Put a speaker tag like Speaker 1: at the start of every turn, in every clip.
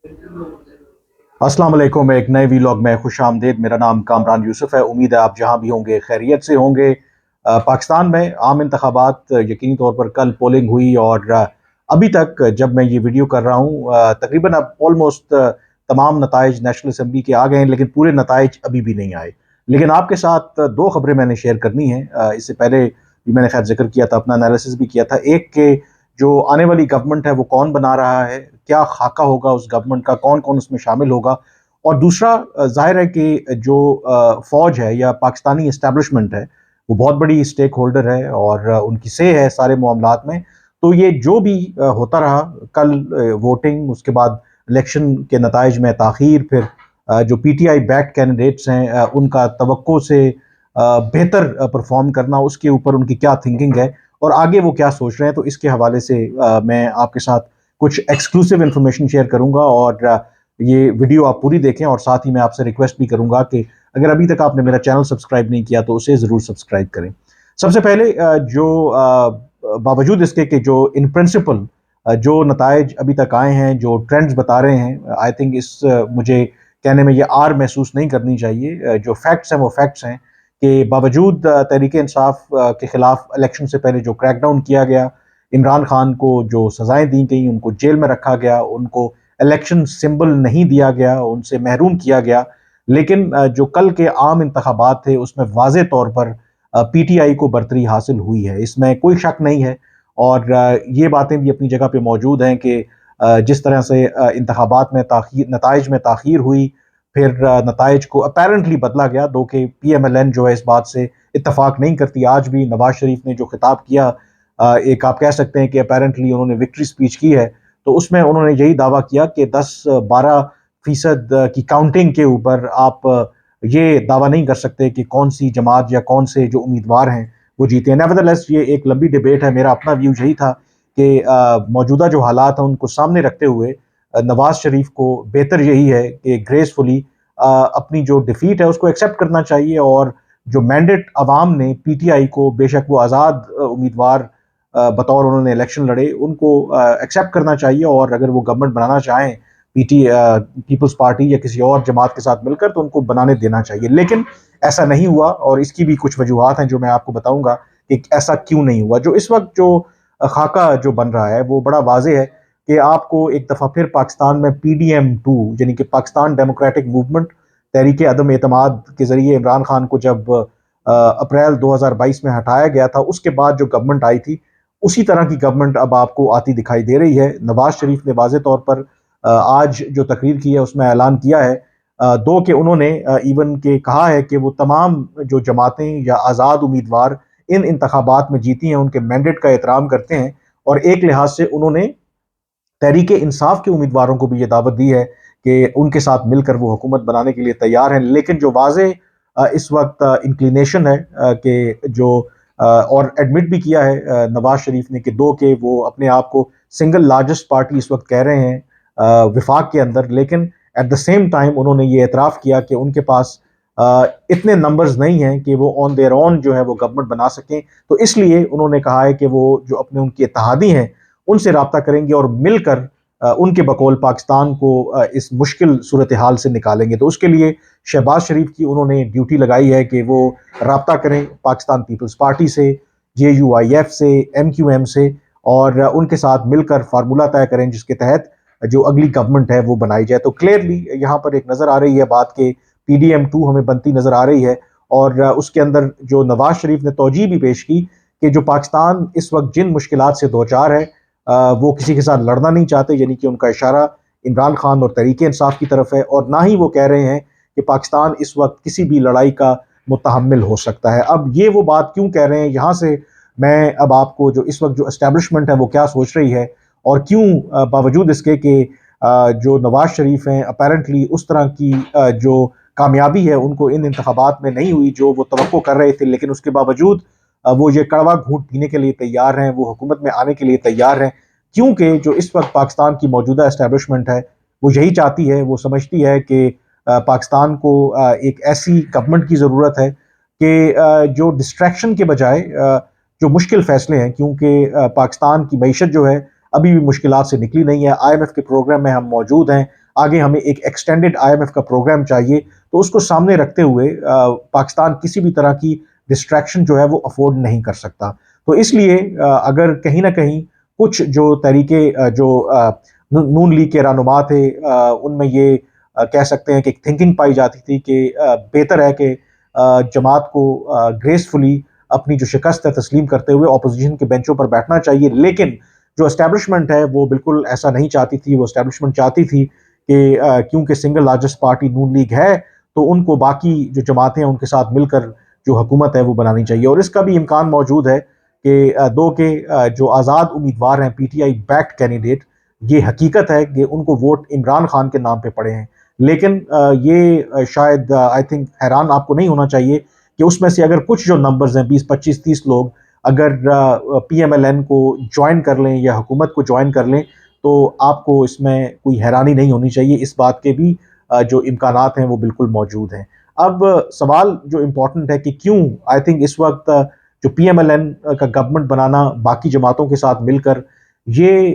Speaker 1: अस्सलाम वालेकुम। एक नए वीलॉग में खुश आमदीद। मेरा नाम कामरान यूसुफ है। उम्मीद है आप जहाँ भी होंगे खैरियत से होंगे। पाकिस्तान में आम इंतखाबात यकीनी तौर पर कल पोलिंग हुई और अभी तक जब मैं ये वीडियो कर रहा हूँ तकरीबन अब ऑलमोस्ट तमाम नताइज नेशनल असम्बली के आ गए हैं, लेकिन पूरे नताइज अभी भी नहीं आए। लेकिन आपके साथ दो खबरें मैंने शेयर करनी है। इससे पहले भी मैंने खैर जिक्र किया था, अपना एनालिसिस भी किया था। एक के जो आने वाली गवर्नमेंट है वो कौन बना रहा है, क्या खाका होगा उस गवर्नमेंट का, कौन कौन उसमें शामिल होगा। और दूसरा जाहिर है कि जो फौज है या पाकिस्तानी इस्टेब्लिशमेंट है वो बहुत बड़ी स्टेक होल्डर है और उनकी से है सारे मामलात में। तो ये जो भी होता रहा, कल वोटिंग, उसके बाद इलेक्शन के नताइज में ताख़ीर, फिर जो पीटीआई बैक्ड कैंडिडेट्स हैं उनका तवक्को से बेहतर परफॉर्म करना, उसके ऊपर उनकी क्या थिंकिंग है और आगे वो क्या सोच रहे हैं। तो इसके हवाले से मैं आपके साथ कुछ एक्सक्लूसिव इन्फॉर्मेशन शेयर करूंगा और ये वीडियो आप पूरी देखें। और साथ ही मैं आपसे रिक्वेस्ट भी करूंगा कि अगर अभी तक आपने मेरा चैनल सब्सक्राइब नहीं किया तो उसे ज़रूर सब्सक्राइब करें। सबसे पहले बावजूद इसके कि जो इन प्रिंसिपल जो नताइज अभी तक आए हैं, जो ट्रेंड्स बता रहे हैं, आई थिंक इस मुझे कहने में ये आर महसूस नहीं करनी चाहिए। जो फैक्ट्स हैं वो फैक्ट्स हैं कि बावजूद तहरीक इंसाफ के खिलाफ इलेक्शन से पहले जो क्रैकडाउन किया गया, इमरान खान को जो सजाएं दी गई, उनको जेल में रखा गया, उनको इलेक्शन सिंबल नहीं दिया गया, उनसे महरूम किया गया, लेकिन जो कल के आम इंतखाबात थे उसमें वाज़े तौर पर पीटीआई को बरतरी हासिल हुई है, इसमें कोई शक नहीं है। और ये बातें भी अपनी जगह पे मौजूद हैं कि जिस तरह से इंतखाबात में ताख़ीर, नताइज में ताख़ीर हुई, फिर नताइज को अपेरेंटली बदला गया, दो कि पीएमएलएन जो है इस बात से इत्तफाक नहीं करती। आज भी नवाज शरीफ ने जो खिताब किया, एक आप कह सकते हैं कि अपेरेंटली उन्होंने विक्ट्री स्पीच की है, तो उसमें उन्होंने यही दावा किया कि 10-12% की काउंटिंग के ऊपर आप ये दावा नहीं कर सकते कि कौन सी जमात या कौन से जो उम्मीदवार हैं वो जीते हैं। नेवरदलेस ये एक लंबी डिबेट है। मेरा अपना व्यू यही था कि मौजूदा जो हालात हैं उनको सामने रखते हुए नवाज शरीफ को बेहतर यही है कि ग्रेसफुली अपनी जो डिफीट है उसको एक्सेप्ट करना चाहिए और जो मैंडेट अवाम ने पीटीआई को, बेशक वो आज़ाद उम्मीदवार बतौर उन्होंने इलेक्शन लड़े, उनको एक्सेप्ट करना चाहिए। और अगर वो गवर्नमेंट बनाना चाहें पीपल्स पार्टी या किसी और जमात के साथ मिलकर, तो उनको बनाने देना चाहिए। लेकिन ऐसा नहीं हुआ और इसकी भी कुछ वजूहात हैं जो मैं आपको बताऊंगा कि ऐसा क्यों नहीं हुआ। जो इस वक्त जो खाका जो बन रहा है वो बड़ा वाजे है कि आपको एक दफ़ा फिर पाकिस्तान में PDM-2 यानी कि पाकिस्तान डेमोक्रेटिक मूवमेंट, तहरीक अदम एतमाद के ज़रिए इमरान खान को जब अप्रैल 2022 में हटाया गया था, उसके बाद जो गवर्नमेंट आई थी उसी तरह की गवर्नमेंट अब आपको आती दिखाई दे रही है। नवाज शरीफ ने वाज़े तौर पर आज जो तकरीर की है उसमें ऐलान किया है, दो कि उन्होंने इवन के कहा है कि वो तमाम जो जमातें या आज़ाद उम्मीदवार इन इंतखाबात में जीती हैं उनके मैंडेट का एहतराम करते हैं। और एक लिहाज से उन्होंने तहरीक इंसाफ के उम्मीदवारों को भी ये दावत दी है कि उनके साथ मिलकर वो हुकूमत बनाने के लिए तैयार हैं। लेकिन जो वाज़े इस वक्त इंक्लिनेशन है कि जो और एडमिट भी किया है नवाज शरीफ ने कि दो के वो अपने आप को सिंगल लार्जेस्ट पार्टी इस वक्त कह रहे हैं विफाक के अंदर, लेकिन एट द सेम टाइम उन्होंने ये एतराफ़ किया कि उनके पास इतने नंबर्स नहीं हैं कि वो ऑन देयर ऑन जो है वो गवर्नमेंट बना सकें। तो इसलिए उन्होंने कहा है कि वो जो अपने उनके इत्तेहादी हैं उनसे रब्ता करेंगे और मिलकर उनके बकौल पाकिस्तान को इस मुश्किल सूरत हाल से निकालेंगे। तो उसके लिए शहबाज शरीफ की उन्होंने ड्यूटी लगाई है कि वो रब्ता करें पाकिस्तान पीपल्स पार्टी से, JUIF से, MQM से, और उनके साथ मिलकर फार्मूला तय करें जिसके तहत जो अगली गवर्नमेंट है वो बनाई जाए। तो क्लियरली यहाँ पर एक नज़र आ रही है बात के PDM-2 हमें बनती नज़र आ रही है। और उसके अंदर जो नवाज शरीफ ने तौजीह भी पेश की कि जो पाकिस्तान इस वक्त जिन मुश्किलात से दो चार है, वो किसी के साथ लड़ना नहीं चाहते, यानी कि उनका इशारा इमरान खान और तहरीक इंसाफ की तरफ है। और ना ही वो कह रहे हैं कि पाकिस्तान इस वक्त किसी भी लड़ाई का मुतहम्मिल हो सकता है। अब ये वो बात क्यों कह रहे हैं, यहाँ से मैं अब आपको जो इस वक्त जो एस्टेब्लिशमेंट है वो क्या सोच रही है और क्यों बावजूद इसके कि जो नवाज शरीफ हैं अपेरेंटली उस तरह की जो कामयाबी है उनको इन इंतखाबात में नहीं हुई जो वो तवक्को कर रहे थे, लेकिन उसके बावजूद वो ये कड़वा घूंट पीने के लिए तैयार हैं, वो हुकूमत में आने के लिए तैयार हैं। क्योंकि जो इस वक्त पाकिस्तान की मौजूदा एस्टेब्लिशमेंट है वो यही चाहती है, वो समझती है कि पाकिस्तान को एक ऐसी गवर्नमेंट की ज़रूरत है कि जो डिस्ट्रैक्शन के बजाय जो मुश्किल फ़ैसले हैं, क्योंकि पाकिस्तान की मईशत जो है अभी भी मुश्किलात से निकली नहीं है। IMF के प्रोग्राम में हम मौजूद हैं, آگے ہمیں ایک ایکسٹینڈڈ IMF کا پروگرام چاہیے، تو اس کو سامنے رکھتے ہوئے پاکستان کسی بھی طرح کی ڈسٹریکشن جو ہے وہ افورڈ نہیں کر سکتا۔ تو اس لیے اگر کہیں نہ کہیں کچھ جو طریقے جو نون لیگ کے رہنما تھے ان میں یہ کہہ سکتے ہیں کہ ایک تھنکنگ پائی جاتی تھی کہ بہتر ہے کہ جماعت کو گریسفلی اپنی جو شکست ہے تسلیم کرتے ہوئے اپوزیشن کے بینچوں پر بیٹھنا چاہیے، لیکن جو اسٹیبلشمنٹ ہے وہ بالکل ایسا نہیں چاہتی تھی۔ وہ اسٹیبلشمنٹ چاہتی تھی کہ کیونکہ سنگل لارجسٹ پارٹی نون لیگ ہے تو ان کو باقی جو جماعتیں ہیں ان کے ساتھ مل کر جو حکومت ہے وہ بنانی چاہیے، اور اس کا بھی امکان موجود ہے کہ دو کہ جو آزاد امیدوار ہیں PTI بیکڈ کینڈیڈیٹ، یہ حقیقت ہے کہ ان کو ووٹ عمران خان کے نام پہ پڑے ہیں، لیکن یہ شاید آئی تھنک حیران آپ کو نہیں ہونا چاہیے کہ اس میں سے اگر کچھ جو نمبرز ہیں 20 25 30 لوگ اگر PMLN کو جوائن کر لیں یا حکومت کو جوائن کر لیں تو آپ کو اس میں کوئی حیرانی نہیں ہونی چاہیے، اس بات کے بھی جو امکانات ہیں وہ بالکل موجود ہیں۔ اب سوال جو امپورٹنٹ ہے کہ کیوں آئی تھنک اس وقت جو PMLN کا گورنمنٹ بنانا باقی جماعتوں کے ساتھ مل کر، یہ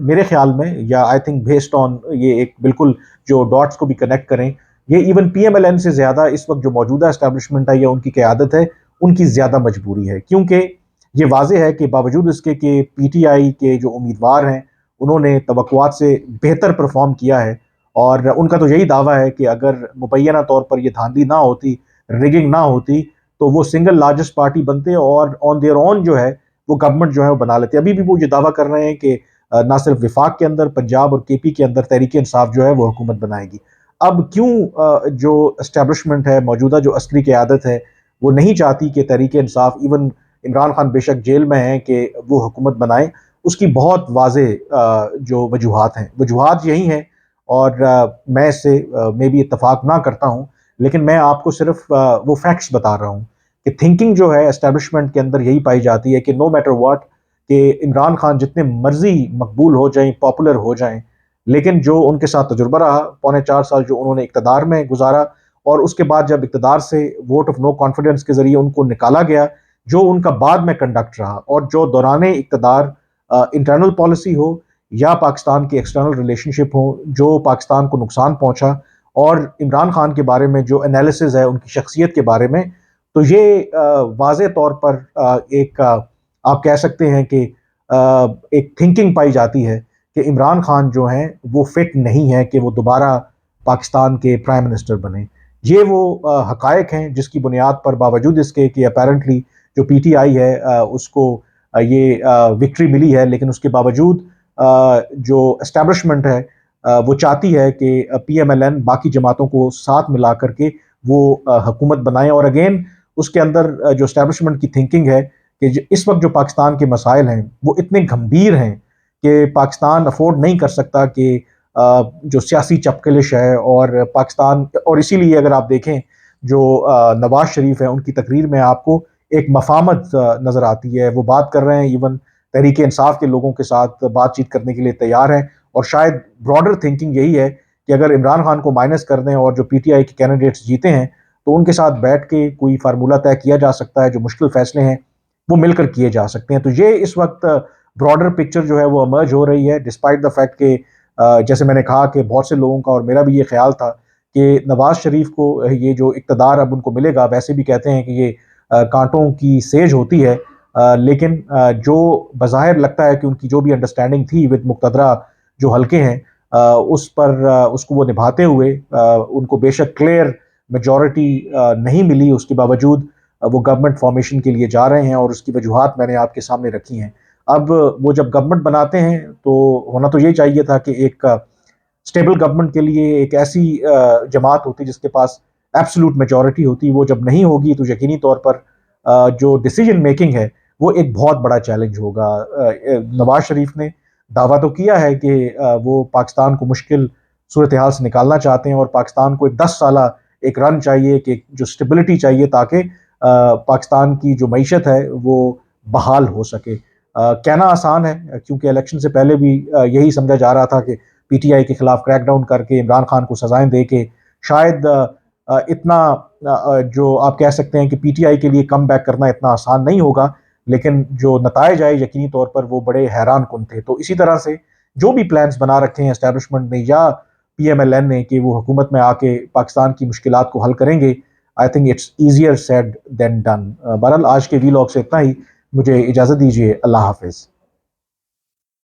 Speaker 1: میرے خیال میں یا آئی تھنک بیسڈ آن یہ ایک بالکل جو ڈاٹس کو بھی کنیکٹ کریں، یہ ایون PMLN سے زیادہ اس وقت جو موجودہ اسٹیبلشمنٹ ہے یا ان کی قیادت ہے ان کی زیادہ مجبوری ہے، کیونکہ یہ واضح ہے کہ باوجود اس کے کہ PTI کے جو امیدوار ہیں انہوں نے توقعات سے بہتر پرفارم کیا ہے، اور ان کا تو یہی دعویٰ ہے کہ اگر مبینہ طور پر یہ دھاندلی نہ ہوتی، ریگنگ نہ ہوتی، تو وہ سنگل لارجسٹ پارٹی بنتے اور آن دیئر اون جو ہے وہ گورنمنٹ جو ہے وہ بنا لیتے۔ ابھی بھی وہ یہ دعویٰ کر رہے ہیں کہ نہ صرف وفاق کے اندر، پنجاب اور KP کے اندر تحریک انصاف جو ہے وہ حکومت بنائے گی۔ اب کیوں جو اسٹیبلشمنٹ ہے، موجودہ جو اصلی قیادت ہے، وہ نہیں چاہتی کہ تحریک انصاف، ایون عمران خان بے شک جیل میں ہیں، کہ وہ حکومت بنائیں؟ اس کی بہت واضح جو وجوہات ہیں، وجوہات یہی ہیں، اور میں اس سے میں بھی اتفاق نہ کرتا ہوں، لیکن میں آپ کو صرف وہ فیکٹس بتا رہا ہوں کہ تھنکنگ جو ہے اسٹیبلشمنٹ کے اندر یہی پائی جاتی ہے کہ نو میٹر واٹ، کہ عمران خان جتنے مرضی مقبول ہو جائیں، پاپولر ہو جائیں، لیکن جو ان کے ساتھ تجربہ رہا 4.25 سال جو انہوں نے اقتدار میں گزارا، اور اس کے بعد جب اقتدار سے ووٹ آف نو کانفیڈنس کے ذریعے ان کو نکالا گیا، جو ان کا بعد میں کنڈکٹ رہا، اور جو دوران اقتدار انٹرنل پالیسی ہو یا پاکستان کی ایکسٹرنل ریلیشن شپ ہو، جو پاکستان کو نقصان پہنچا، اور عمران خان کے بارے میں جو انالیسز ہے ان کی شخصیت کے بارے میں، تو یہ واضح طور پر ایک آپ کہہ سکتے ہیں کہ ایک تھنکنگ پائی جاتی ہے کہ عمران خان جو ہیں وہ فٹ نہیں ہے کہ وہ دوبارہ پاکستان کے پرائم منسٹر بنے۔ یہ وہ حقائق ہیں جس کی بنیاد پر باوجود اس کے کہ اپیرنٹلی جو PTI ہے اس کو یہ وکٹری ملی ہے، لیکن اس کے باوجود جو اسٹیبلشمنٹ ہے وہ چاہتی ہے کہ PMLN باقی جماعتوں کو ساتھ ملا کر کے وہ حکومت بنائیں۔ اور اگین اس کے اندر جو اسٹیبلشمنٹ کی تھنکنگ ہے کہ اس وقت جو پاکستان کے مسائل ہیں وہ اتنے گھمبیر ہیں کہ پاکستان افورڈ نہیں کر سکتا کہ جو سیاسی چپکلش ہے، اور پاکستان، اور اسی لیے اگر آپ دیکھیں جو نواز شریف ہے ان کی تقریر میں آپ کو ایک مفاہمت نظر آتی ہے، وہ بات کر رہے ہیں، ایون تحریک انصاف کے لوگوں کے ساتھ بات چیت کرنے کے لیے تیار ہیں، اور شاید براڈر تھنکنگ یہی ہے کہ اگر عمران خان کو مائنس کر دیں اور جو PTI کے کینڈیڈیٹس جیتے ہیں تو ان کے ساتھ بیٹھ کے کوئی فارمولہ طے کیا جا سکتا ہے، جو مشکل فیصلے ہیں وہ مل کر کیے جا سکتے ہیں۔ تو یہ اس وقت براڈر پکچر جو ہے وہ امرج ہو رہی ہے، ڈسپائٹ دا فیکٹ کہ جیسے میں نے کہا کہ بہت سے لوگوں کا اور میرا بھی یہ خیال تھا کہ نواز شریف کو یہ جو اقتدار اب ان کو ملے گا، ویسے بھی کہتے ہیں کہ یہ کانٹوں کی سیج ہوتی ہے، لیکن جو بظاہر لگتا ہے کہ ان کی جو بھی انڈرسٹینڈنگ تھی ود مقتدرہ جو حلقے ہیں اس پر اس کو وہ نبھاتے ہوئے ان کو بے شک کلیئر میجورٹی نہیں ملی، اس کے باوجود وہ گورنمنٹ فارمیشن کے لیے جا رہے ہیں، اور اس کی وجوہات میں نے آپ کے سامنے رکھی ہیں۔ اب وہ جب گورنمنٹ بناتے ہیں تو ہونا تو یہ چاہیے تھا کہ ایک اسٹیبل گورنمنٹ کے لیے ایک ایسی جماعت ہوتی جس کے پاس ایبسولوٹ میجورٹی ہوتی، وہ جب نہیں ہوگی تو یقینی طور پر جو ڈیسیجن میکنگ ہے وہ ایک بہت بڑا چیلنج ہوگا۔ نواز شریف نے دعویٰ تو کیا ہے کہ وہ پاکستان کو مشکل صورتحال سے نکالنا چاہتے ہیں، اور پاکستان کو ایک 10 سالہ ایک رن چاہیے، کہ جو اسٹیبلٹی چاہیے تاکہ پاکستان کی جو معیشت ہے وہ بحال ہو سکے۔ کہنا آسان ہے کیونکہ الیکشن سے پہلے بھی یہی سمجھا جا رہا تھا کہ PTI کے خلاف کریک ڈاؤن کر کے عمران خان کو سزائیں دے کے شاید اتنا جو آپ کہہ سکتے ہیں کہ PTI کے لیے کم بیک کرنا اتنا آسان نہیں ہوگا، لیکن جو نتائج آئے یقینی طور پر وہ بڑے حیران کن تھے۔ تو اسی طرح سے جو بھی پلانز بنا رکھے ہیں اسٹیبلشمنٹ نے، یا PMLN نے کہ وہ حکومت میں آ کے پاکستان کی مشکلات کو حل کریں گے، I think it's easier said than done. بہرحال آج کے وی لاگ سے اتنا ہی، مجھے اجازت دیجیے، اللہ حافظ۔